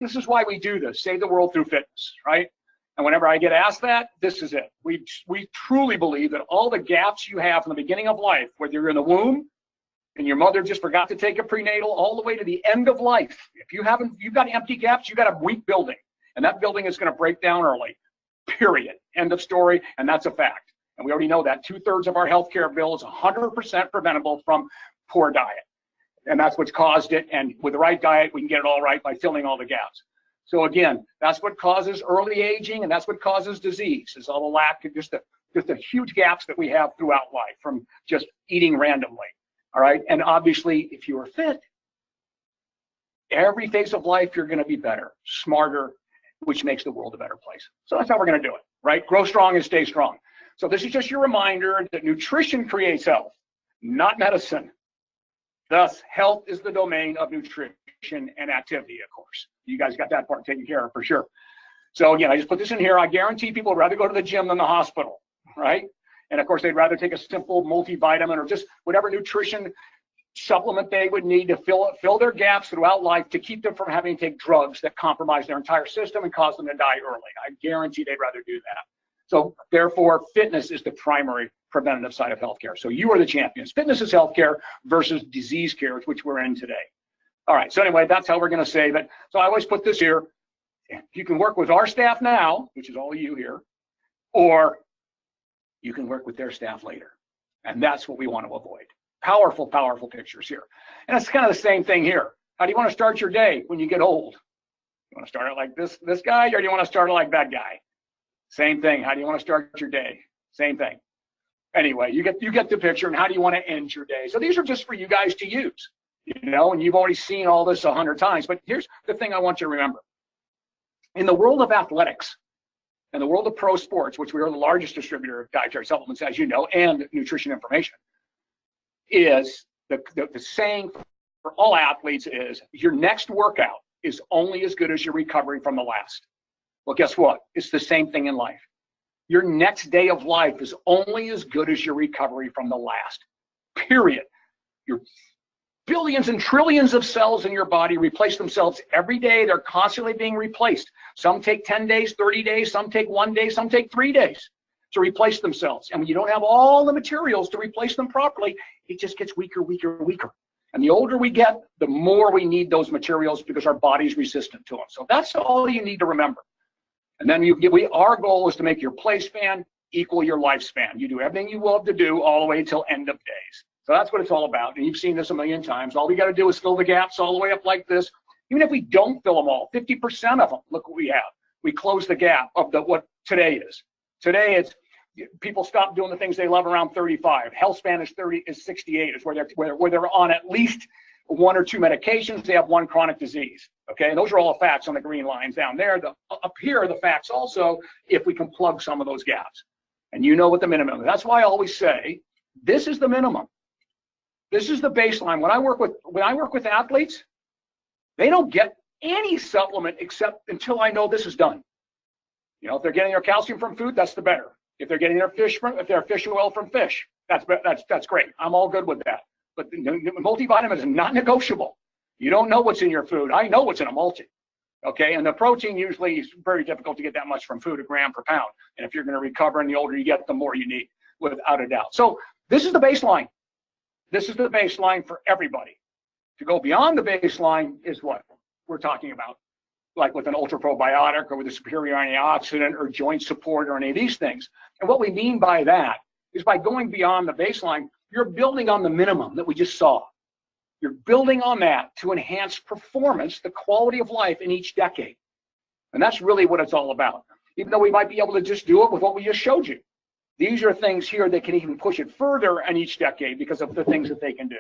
This is why we do this, save the world through fitness, right? And whenever I get asked that, this is it. We truly believe that all the gaps you have from the beginning of life, whether you're in the womb and your mother just forgot to take a prenatal, all the way to the end of life, if you've got empty gaps, you've got a weak building, and that building is going to break down early, period. End of story, and that's a fact. And we already know that 2/3 of our healthcare bill is 100% preventable from poor diet. And that's what's caused it. And with the right diet, we can get it all right by filling all the gaps. So again, that's what causes early aging, and that's what causes disease, is all the lack of just the huge gaps that we have throughout life from just eating randomly. All right. And obviously, if you are fit, every phase of life, you're going to be better, smarter, which makes the world a better place. So that's how we're going to do it, right? Grow strong and stay strong. So this is just your reminder that nutrition creates health, not medicine. Thus, health is the domain of nutrition and activity, of course. You guys got that part taken care of for sure. So again, I just put this in here. I guarantee people would rather go to the gym than the hospital, right? And of course, they'd rather take a simple multivitamin or just whatever nutrition supplement they would need to fill their gaps throughout life to keep them from having to take drugs that compromise their entire system and cause them to die early. I guarantee they'd rather do that. So therefore, fitness is the primary preventative side of healthcare. So you are the champions. Fitness is healthcare versus disease care, which we're in today. All right, so anyway, that's how we're going to save it. So I always put this here. You can work with our staff now, which is all of you here, or you can work with their staff later. And that's what we want to avoid. Powerful, powerful pictures here. And it's kind of the same thing here. How do you want to start your day when you get old? You want to start it like this guy, or do you want to start it like that guy? Same thing. How do you want to start your day? Same thing. Anyway, you get the picture. And how do you want to end your day? So these are just for you guys to use, you know, and you've already seen all this 100 times. But here's the thing I want you to remember. In the world of athletics, in the world of pro sports, which we are the largest distributor of dietary supplements, as you know, and nutrition information, is the saying for all athletes is your next workout is only as good as your recovery from the last. Well, guess what? It's the same thing in life. Your next day of life is only as good as your recovery from the last, period. Your billions and trillions of cells in your body replace themselves every day. They're constantly being replaced. Some take 10 days, 30 days, some take 1 day, some take 3 days to replace themselves. And when you don't have all the materials to replace them properly, it just gets weaker, weaker, weaker. And the older we get, the more we need those materials because our body's resistant to them. So that's all you need to remember. And then our goal is to make your play span equal your lifespan. You do everything you love to do all the way till end of days. So that's what it's all about. And you've seen this a million times. All we got to do is fill the gaps all the way up like this. Even if we don't fill them all, 50% of them, look what we have. We close the gap of what today is. Today it's people stop doing the things they love around 35. Health span is 68 is where they're on at least 1 or 2 medications. They have 1 chronic disease. Okay, and those are all the facts on the green lines down there. Up here are the facts also if we can plug some of those gaps. And you know what the minimum is. That's why I always say this is the minimum. This is the baseline. When I work with athletes, they don't get any supplement except until I know this is done. You know, if they're getting their calcium from food, that's the better. If they're getting their fish oil from fish, that's great. I'm all good with that. But the multivitamin is not negotiable. You don't know what's in your food. I know what's in a multi. Okay, and the protein usually is very difficult to get that much from food, a gram per pound. And if you're going to recover, and the older you get, the more you need, without a doubt. So this is the baseline. This is the baseline for everybody. To go beyond the baseline is what we're talking about, like with an ultra probiotic or with a superior antioxidant or joint support or any of these things. And what we mean by that is by going beyond the baseline, you're building on the minimum that we just saw. You're building on that to enhance performance, the quality of life in each decade. And that's really what it's all about. Even though we might be able to just do it with what we just showed you. These are things here that can even push it further in each decade because of the things that they can do.